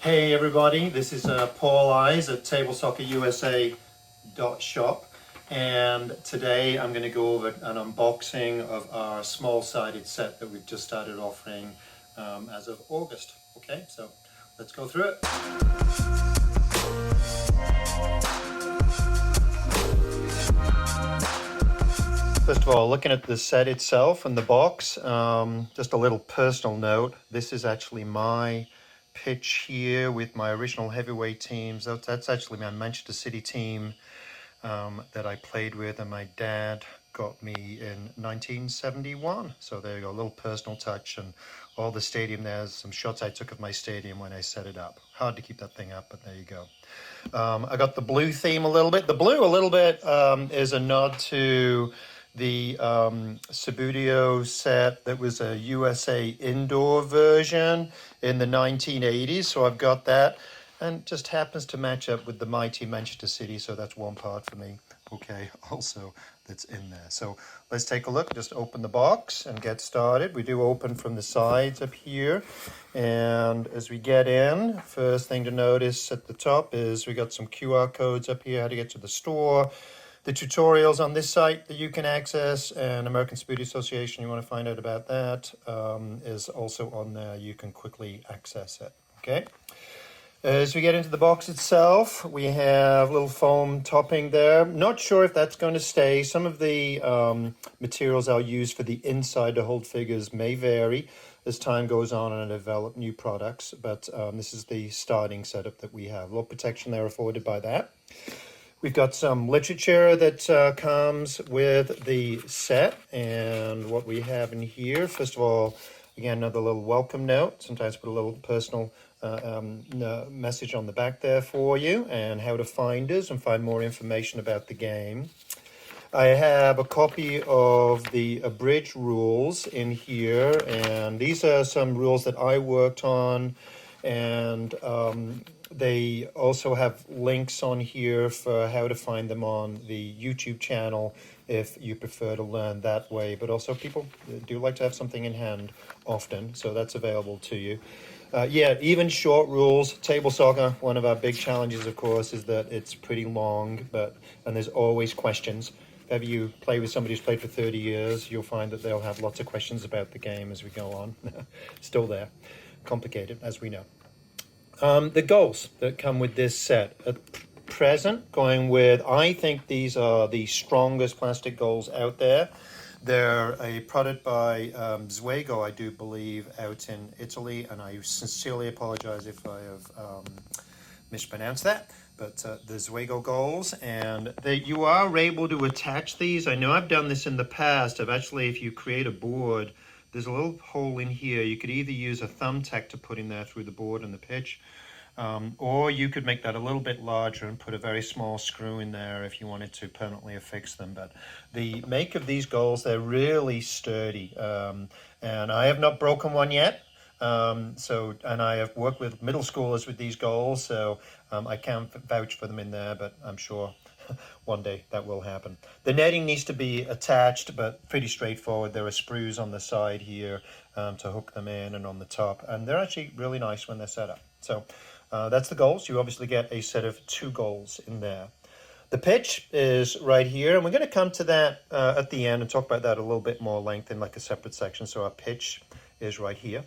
Hey everybody, this is Paul Eyes at TablesoccerUSA.shop, and today I'm going to go over an unboxing of our small-sided set that we've just started offering as of August. Okay, so let's go through it. First of all, looking at the set itself and the box, just a little personal note. This is actually my pitch here with my original heavyweight teams. That's actually my Manchester City team that I played with, and my dad got me in 1971. So there you go, a little personal touch, and all the stadium there's some shots I took of my stadium when I set it up. Hard to keep that thing up, but there you go. I got the blue theme a little bit. The blue a little bit is a nod to the Subbuteo set that was a USA indoor version in the 1980s. So I've got that, and just happens to match up with the mighty Manchester City. So that's one part for me. Okay, also that's in there. So let's take a look. Just open the box and get started. We do open from the sides up here. And as we get in, first thing to notice at the top is we got some QR codes up here, how to get to the store. The tutorials on this site that you can access, and American Subbuteo Association, you want to find out about that, is also on there. You can quickly access it. Okay. As we get into the box itself, we have a little foam topping there. Not sure if that's going to stay. Some of the materials I'll use for the inside to hold figures may vary as time goes on and I develop new products, but this is the starting setup that we have. A little protection there afforded by that. We've got some literature that comes with the set, and what we have in here, first of all, again, another little welcome note. Sometimes put a little personal message on the back there for you, and how to find us and find more information about the game. I have a copy of the abridged rules in here, and these are some rules that I worked on, and they also have links on here for how to find them on the YouTube channel if you prefer to learn that way. But also people do like to have something in hand often, so that's available to you. Even short rules. Table soccer, one of our big challenges, of course, is that it's pretty long, and there's always questions. If ever you play with somebody who's played for 30 years, you'll find that they'll have lots of questions about the game as we go on. Still there. Complicated, as we know. The goals that come with this set at present, going with, I think these are the strongest plastic goals out there. They're a product by Zuego, I do believe, out in Italy, and I sincerely apologize if I have mispronounced that, but the Zuego goals, and you are able to attach these. I know I've done this in the past. If you create a board, there's a little hole in here. You could either use a thumbtack to put in there through the board and the pitch, or you could make that a little bit larger and put a very small screw in there if you wanted to permanently affix them. But the make of these goals, they're really sturdy, and I have not broken one yet. And I have worked with middle schoolers with these goals, so I can't vouch for them in there, but I'm sure one day that will happen. The netting needs to be attached, but pretty straightforward. There are sprues on the side here to hook them in, and on the top, and they're actually really nice when they're set up. So that's the goals. You obviously get a set of 2 goals in there. The pitch is right here, and we're going to come to that at the end and talk about that a little bit more length in like a separate section. So our pitch is right here.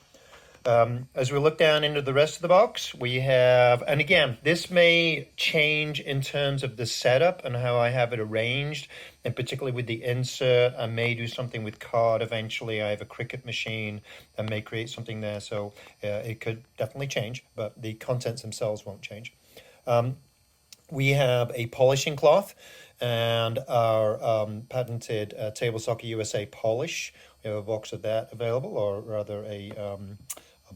As we look down into the rest of the box, we have, and again, this may change in terms of the setup and how I have it arranged, and particularly with the insert. I may do something with card eventually. I have a Cricut machine and may create something there, so it could definitely change, but the contents themselves won't change. We have a polishing cloth and our patented Table Soccer USA polish. We have a box of that available, or rather a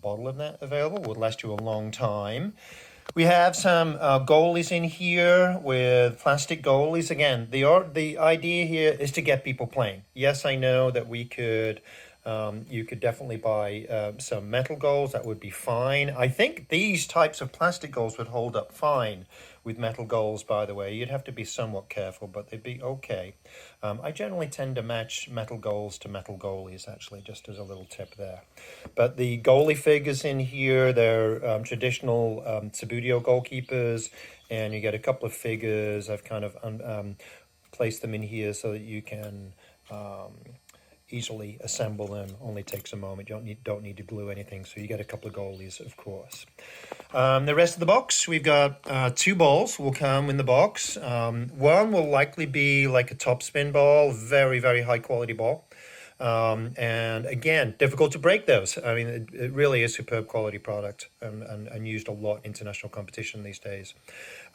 bottle of that available. Would last you a long time. We have some goalies in here with plastic goalies. Again, the idea here is to get people playing. Yes, I know that we could You could definitely buy some metal goals. That would be fine. I think these types of plastic goals would hold up fine with metal goals, by the way. You'd have to be somewhat careful, but they'd be okay. I generally tend to match metal goals to metal goalies, actually, just as a little tip there. But the goalie figures in here, they're traditional Subbuteo goalkeepers, and you get a couple of figures. I've kind of placed them in here so that you can easily assemble them. Only takes a moment. You don't need to glue anything. So you get a couple of goalies, of course. The rest of the box, we've got 2 balls will come in the box. One will likely be like a top spin ball, very, very high quality ball. And again, difficult to break those. I mean, it really is superb quality product and used a lot in international competition these days.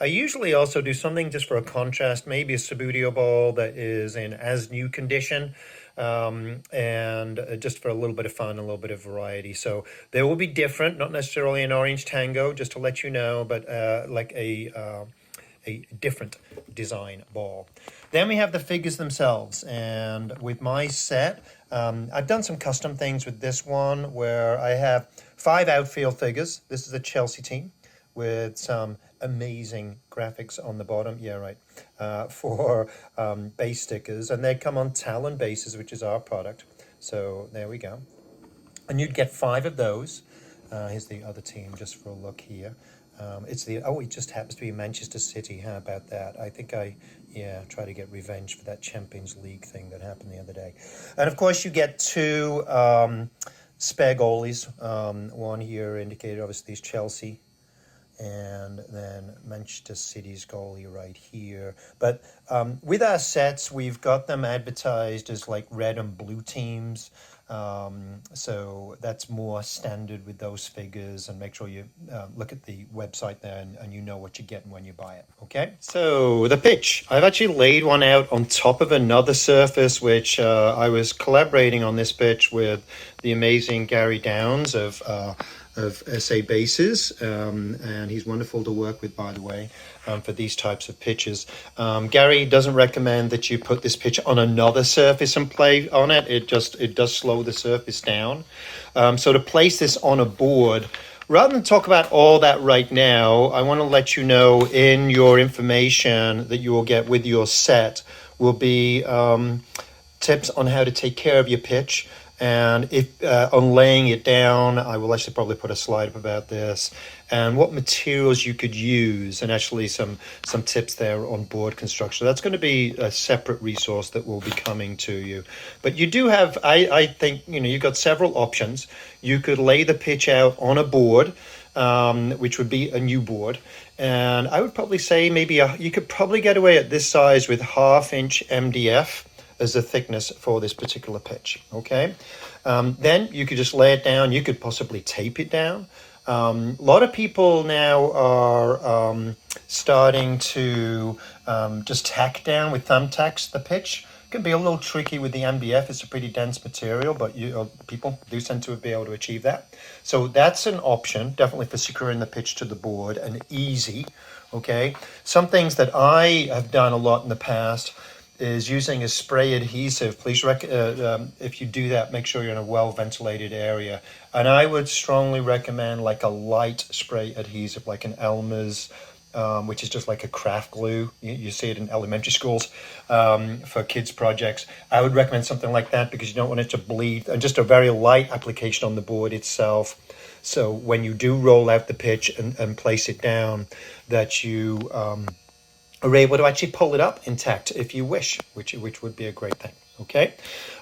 I usually also do something just for a contrast, maybe a Subbuteo ball that is in as new condition, and just for a little bit of fun, a little bit of variety. So they will be different, not necessarily an orange tango, just to let you know, but like a different design ball. Then we have the figures themselves, and with my set, I've done some custom things with this one where I have 5 outfield figures. This is a Chelsea team with some amazing graphics on the bottom. Yeah, right. For base stickers, and they come on Talon bases, which is our product. So there we go. And you'd get 5 of those. Here's the other team, just for a look here. It just happens to be Manchester City. How about that? I think try to get revenge for that Champions League thing that happened the other day. And of course, you get 2 spare goalies. One here indicated, obviously, is Chelsea, and then Manchester City's goalie right here. But with our sets, we've got them advertised as like red and blue teams. So that's more standard with those figures, and make sure you look at the website there and you know what you're getting when you buy it. Okay, so the pitch. I've actually laid one out on top of another surface, which I was collaborating on this pitch with the amazing Gary Downs of SA Bases, and he's wonderful to work with, by the way, for these types of pitches. Gary doesn't recommend that you put this pitch on another surface and play on it. It does slow the surface down. So to place this on a board, rather than talk about all that right now, I want to let you know in your information that you will get with your set will be tips on how to take care of your pitch. And if on laying it down, I will actually probably put a slide up about this, and what materials you could use, and actually some tips there on board construction. That's going to be a separate resource that will be coming to you. But you do have, I think, you've got several options. You could lay the pitch out on a board, which would be a new board. And I would probably say maybe you could probably get away at this size with 1/2-inch MDF as the thickness for this particular pitch. Okay, then you could just lay it down. You could possibly tape it down. A lot of people now are starting to just tack down with thumbtacks the pitch. It can be a little tricky with the MDF. It's a pretty dense material, but people do tend to be able to achieve that. So that's an option, definitely, for securing the pitch to the board, and easy. Okay, some things that I have done a lot in the past is using a spray adhesive. Please, if you do that, make sure you're in a well-ventilated area. And I would strongly recommend like a light spray adhesive, like an Elmer's, which is just like a craft glue. You see it in elementary schools for kids' projects. I would recommend something like that because you don't want it to bleed. And just a very light application on the board itself. So when you do roll out the pitch and place it down, that you are able to actually pull it up intact if you wish, which would be a great thing. Okay.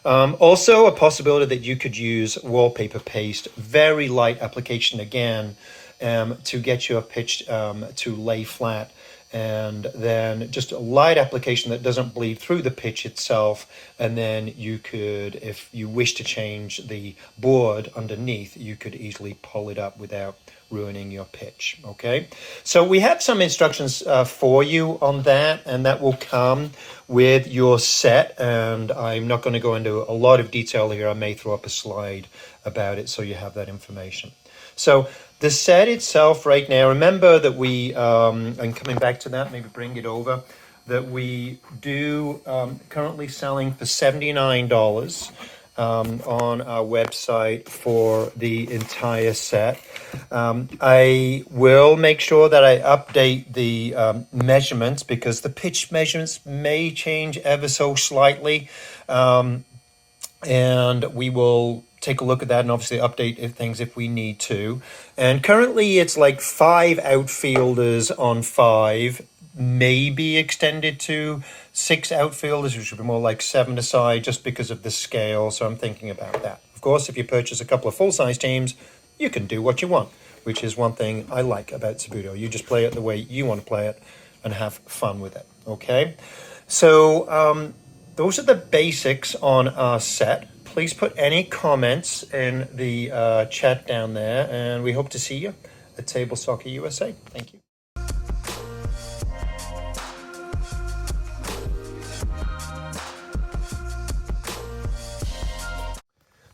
Also, a possibility that you could use wallpaper paste, very light application again, to get your pitch to lay flat, and then just a light application that doesn't bleed through the pitch itself. And then you could, if you wish to change the board underneath, you could easily pull it up without ruining your pitch. Okay, so we have some instructions for you on that, and that will come with your set, and I'm not going to go into a lot of detail here. I may throw up a slide about it so you have that information. So the set itself right now, remember that we, and coming back to that, maybe bring it over, that we do currently selling for $79. on our website for the entire set. I will make sure that I update the measurements, because the pitch measurements may change ever so slightly. And we will take a look at that and obviously update things if we need to. And currently it's like 5 outfielders on 5, maybe extended to 6 outfielders, which would be more like 7 aside, just because of the scale. So I'm thinking about that. Of course, if you purchase a couple of full-size teams, you can do what you want, which is one thing I like about Subbuteo. You just play it the way you want to play it and have fun with it, okay? So those are the basics on our set. Please put any comments in the chat down there, and we hope to see you at Table Soccer USA. Thank you.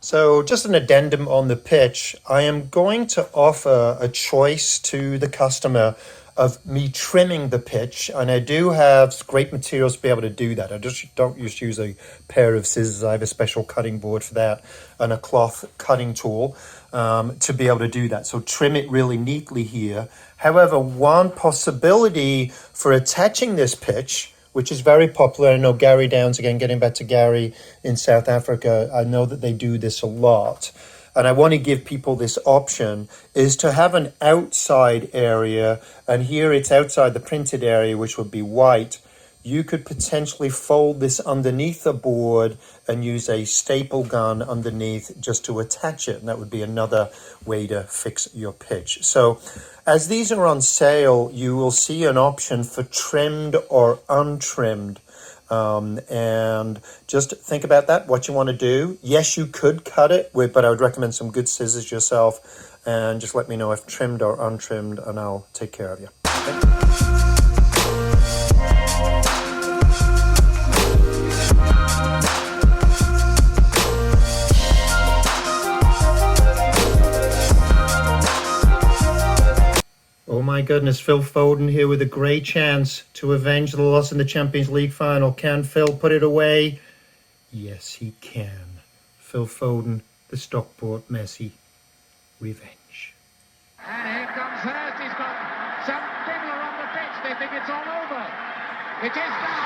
So just an addendum on the pitch. I am going to offer a choice to the customer of me trimming the pitch, and I do have great materials to be able to do that. I just don't just use a pair of scissors. I have a special cutting board for that and a cloth cutting tool to be able to do that. So trim it really neatly here. However, one possibility for attaching this pitch, which is very popular. I know Gary Downs, again, getting back to Gary in South Africa, I know that they do this a lot. And I want to give people this option, is to have an outside area, and here it's outside the printed area, which would be white. You could potentially fold this underneath the board and use a staple gun underneath just to attach it, and that would be another way to fix your pitch. So as these are on sale, you will see an option for trimmed or untrimmed. And just think about that, what you want to do. Yes, you could cut it, but I would recommend some good scissors yourself, and just let me know if trimmed or untrimmed, and I'll take care of you. Okay? Oh my goodness, Phil Foden here with a great chance to avenge the loss in the Champions League final. Can Phil put it away? Yes, he can. Phil Foden, the Stockport Messi. Revenge. And here comes Hurst. He's got some diddler on the pitch. They think it's all over. It is now.